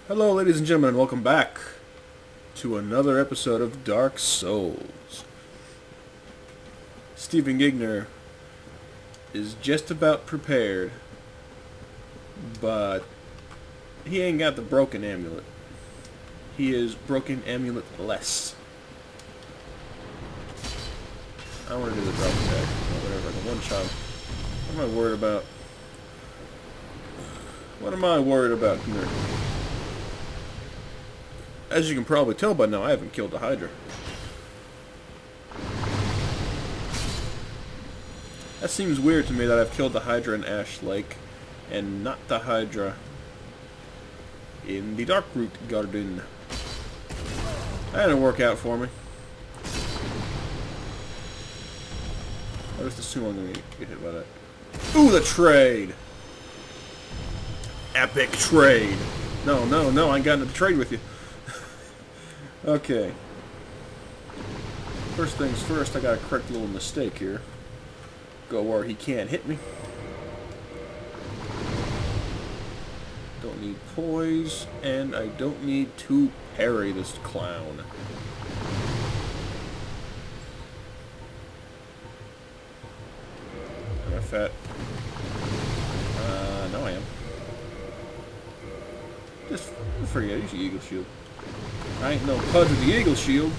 Hello, ladies and gentlemen, and welcome back to another episode of Dark Souls. Stephen Giginr is just about prepared, but he ain't got the broken amulet. He is broken amulet-less. I want to do the drop attack, or whatever, the one shot. What am I worried about? What am I worried about here? As you can probably tell by now, I haven't killed the Hydra. That seems weird to me that I've killed the Hydra in Ash Lake, and not the Hydra in the Darkroot Garden. That didn't work out for me. I just assume I'm going to get hit by that. Ooh, the trade! Epic trade! No, I ain't got into the trade with you. Okay. First things first, I gotta correct a little mistake here. Go where he can't hit me. Don't need poise, and I don't need to parry this clown. Am I fat? No I am. Just forget, use the Eagle Shield. I ain't no pudge with the Eagle Shield.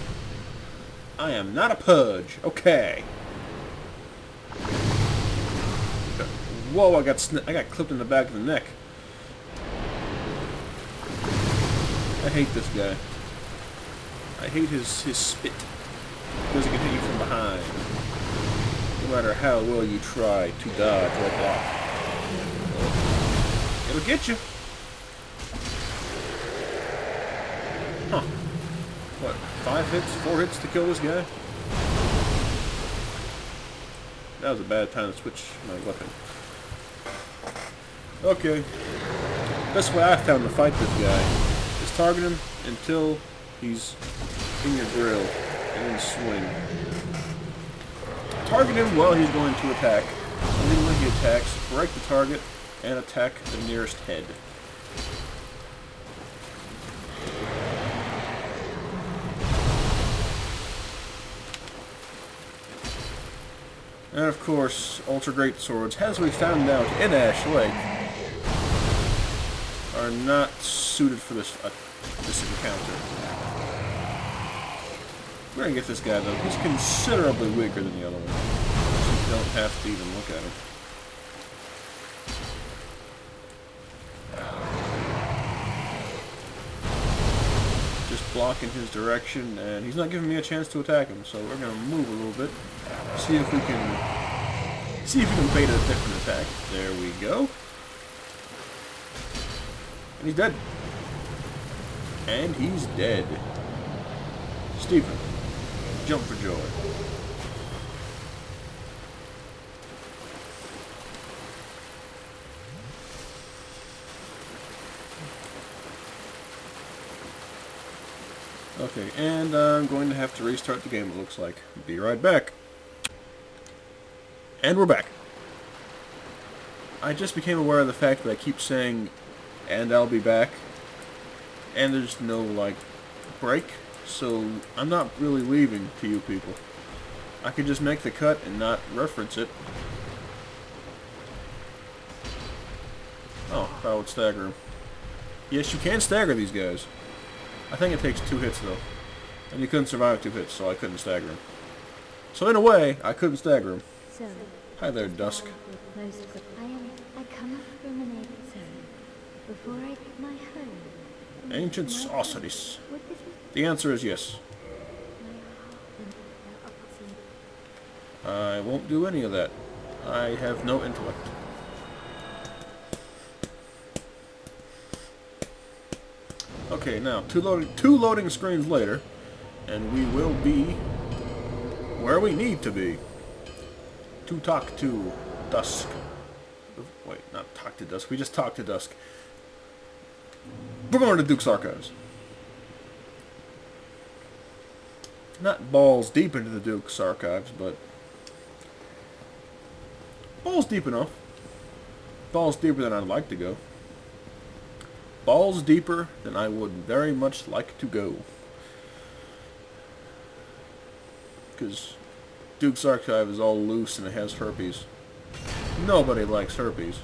I am not a pudge. Okay. Whoa, I got clipped in the back of the neck. I hate this guy. I hate his spit. Because he can hit you from behind. No matter how well you try to dodge or block. It'll get you. Huh. What, 5 hits? 4 hits to kill this guy? That was a bad time to switch my weapon. Okay. Best way I found to fight this guy is target him until he's in your grill and then swing. Target him while he's going to attack. And then when he attacks, break the target and attack the nearest head. And of course, Ultra Great Swords, as we found out in Ash Lake, are not suited for this encounter. We're gonna get this guy though. He's considerably weaker than the other one. So you don't have to even look at him. Just blocking his direction, and he's not giving me a chance to attack him. So we're gonna move a little bit. See if we can bait a different attack. There we go. And he's dead. And he's dead. Stephen, jump for joy. Okay, and I'm going to have to restart the game, it looks like. Be right back. And we're back. I just became aware of the fact that I keep saying, and I'll be back. And there's no, like, break. So I'm not really leaving to you people. I could just make the cut and not reference it. Oh, I would stagger him. Yes, you can stagger these guys. I think it takes 2 hits, though. And you couldn't survive 2 hits, so I couldn't stagger him. So in a way, I couldn't stagger him. Hi there, Dusk. I come from an ancient zone. Before I get my home. Ancient sorceries. The answer is yes. I won't do any of that. I have no intellect. Okay, now, two loading screens later, and we will be where we need to be. To talk to Dusk. Wait, not talk to Dusk. We just talked to Dusk. We're going to Duke's Archives. Not balls deep into the Duke's Archives, but balls deep enough. Balls deeper than I'd like to go. balls deeper than I would very much like to go. Because Duke's Archive is all loose and it has herpes. Nobody likes herpes.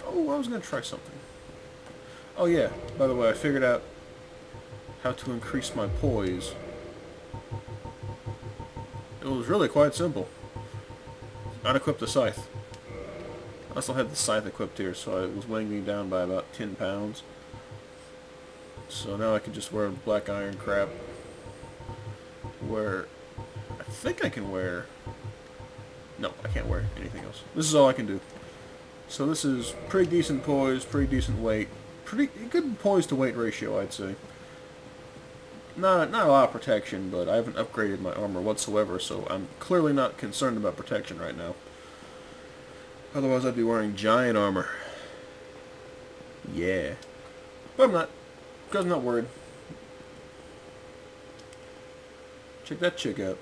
Oh, I was going to try something. Oh yeah, by the way, I figured out how to increase my poise. It was really quite simple. Unequip the scythe. I also had the scythe equipped here, so it was weighing me down by about 10 pounds. So now I can just wear black iron crap. Where I think I can wear... No, I can't wear anything else. This is all I can do. So this is pretty decent poise, pretty decent weight. Pretty good poise to weight ratio, I'd say. Not a lot of protection, but I haven't upgraded my armor whatsoever, so I'm clearly not concerned about protection right now. Otherwise I'd be wearing giant armor. Yeah. But I'm not. Because I'm not worried. Check that chick out.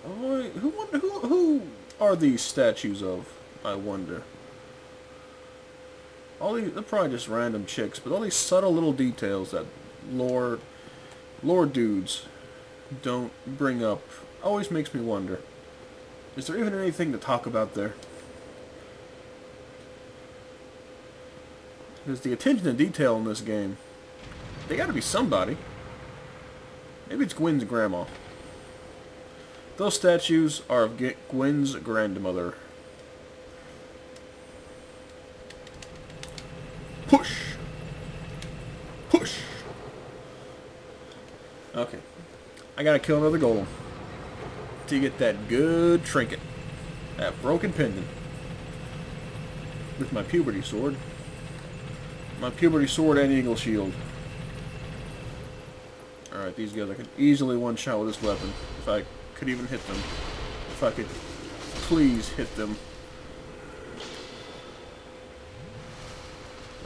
Oh, who are these statues of, I wonder? All these, they're probably just random chicks, but all these subtle little details that lore dudes don't bring up always makes me wonder. Is there even anything to talk about there? Because the attention to detail in this game, they gotta be somebody. Maybe it's Gwen's grandma. Those statues are of Gwen's grandmother. Push! Push! Okay. I gotta kill another golem to get that good trinket. That broken pendant. With my puberty sword. My puberty sword and eagle shield. Alright, these guys I could easily one-shot with this weapon. If I could even hit them. If I could please hit them.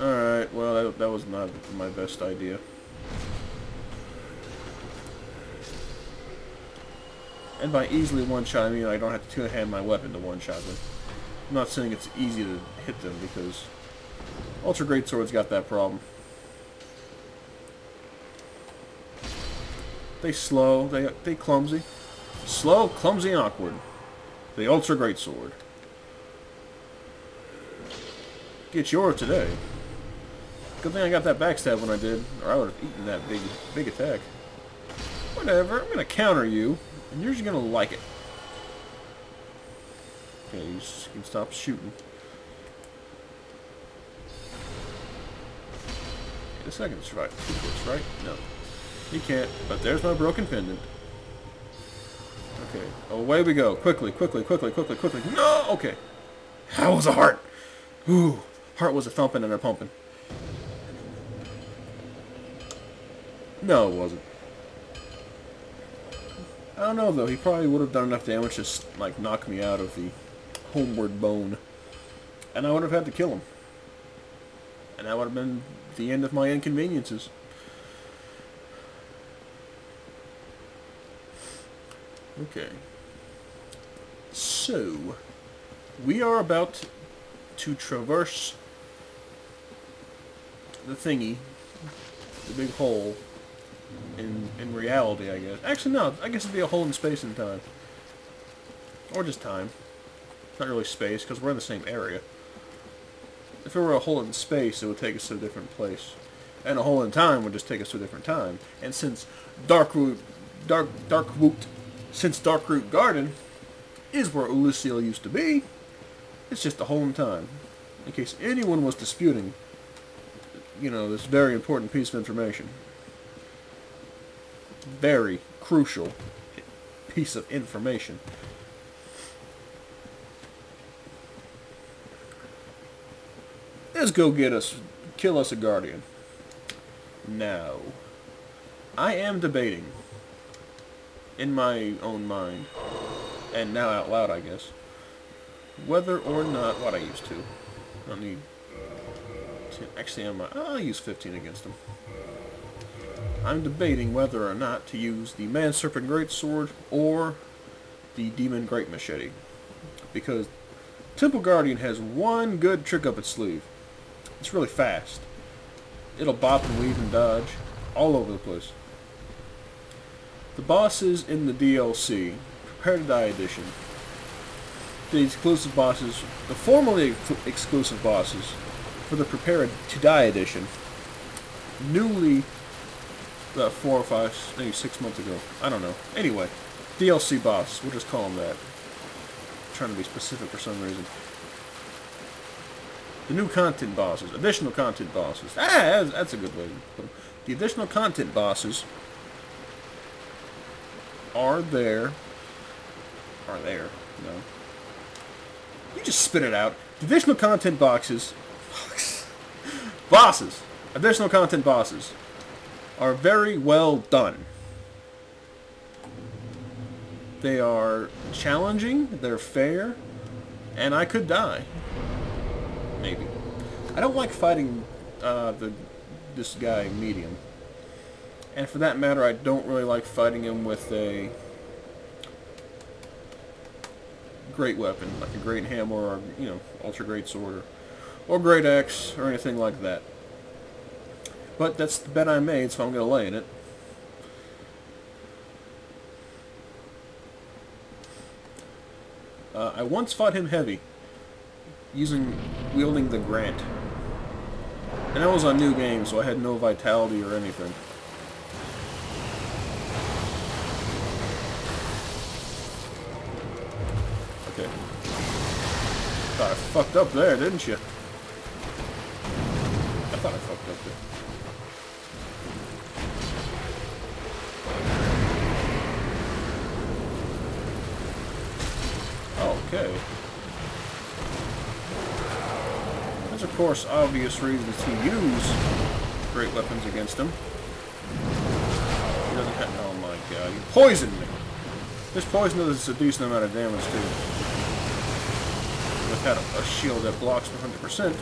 Alright, well that was not my best idea. And by easily one-shot, I mean I don't have to two-hand my weapon to one-shot them. I'm not saying it's easy to hit them, because Ultra Greatsword's got that problem. They slow, they clumsy. Slow, clumsy, and awkward. The Ultra Greatsword. Get yours today. Good thing I got that backstab when I did, or I would have eaten that big attack. Whatever, I'm gonna counter you, and you're just gonna like it. Okay, you can stop shooting. This I can survive 2 hits, right? No. He can't, but there's my broken pendant. Okay, away we go. Quickly, quickly, quickly, quickly, quickly. No! Okay. That was a heart. Ooh, heart was a thumping and a pumping. No, it wasn't. I don't know, though. He probably would have done enough damage to, like, knock me out of the homeward bone. And I would have had to kill him. And that would have been the end of my inconveniences. Okay. So, we are about to traverse the thingy, the big hole, in reality, I guess. Actually, no, I guess it'd be a hole in space and time. Or just time. It's not really space, because we're in the same area. If it were a hole in space, it would take us to a different place. And a hole in time would just take us to a different time. And since Darkroot Garden is where Ulusiel used to be, it's just a hole in time. In case anyone was disputing, you know, this very important piece of information. Very crucial piece of information. Let's go kill us a guardian. Now, I am debating, in my own mind, and now out loud, I guess, whether or not, what I used to. I don't need 10, actually I'll use 15 against him. I'm debating whether or not to use the Man Serpent Greatsword or the Demon Great Machete. Because Temple Guardian has one good trick up its sleeve. It's really fast. It'll bop and weave and dodge all over the place. The bosses in the DLC, Prepare to Die Edition, the exclusive bosses, the formerly exclusive bosses for the Prepare to Die Edition, newly, about 4 or 5, maybe 6 months ago, I don't know. Anyway, DLC boss, we'll just call them that. I'm trying to be specific for some reason. The new content bosses, additional content bosses. That's a good way to put them. The additional content bosses are there. No. You just spit it out. The additional content bosses, additional content bosses are very well done. They are challenging, they're fair, and I could die. Maybe. I don't like fighting this guy medium. And for that matter, I don't really like fighting him with a great weapon, like a great hammer or, you know, ultra great sword or great axe or anything like that. But that's the bet I made, so I'm going to lay in it. I once fought him heavy, wielding the Grant. And I was on new game, so I had no vitality or anything. Okay. Thought I fucked up there, didn't you? I thought I fucked up there. Okay. There's, of course, obvious reasons to use great weapons against him. He doesn't have... Oh my god, he poisoned me! This poison does a decent amount of damage, too. Without a shield that blocks 100%,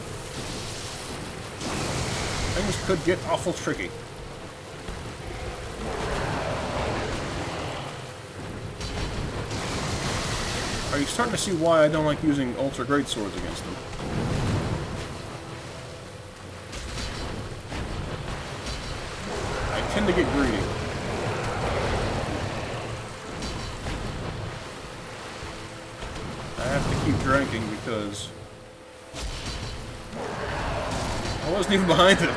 things could get awful tricky. Are you starting to see why I don't like using ultra great swords against them? I tend to get greedy. I have to keep drinking because I wasn't even behind him.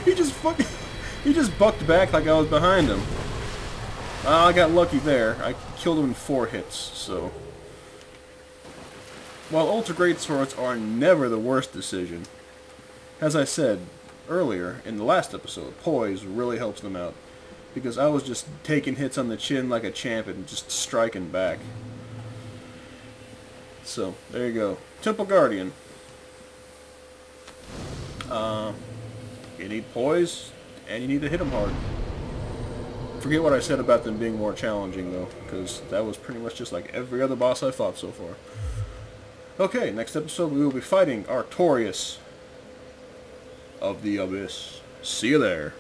He just bucked back like I was behind him. I got lucky there. I killed him in 4 hits, so... While Ultra Great Swords are never the worst decision, as I said earlier in the last episode, poise really helps them out. Because I was just taking hits on the chin like a champ and just striking back. So, there you go. Temple Guardian. You need poise, and you need to hit them hard. Forget what I said about them being more challenging, though, because that was pretty much just like every other boss I've fought so far. Okay, next episode we will be fighting Artorias of the Abyss. See you there.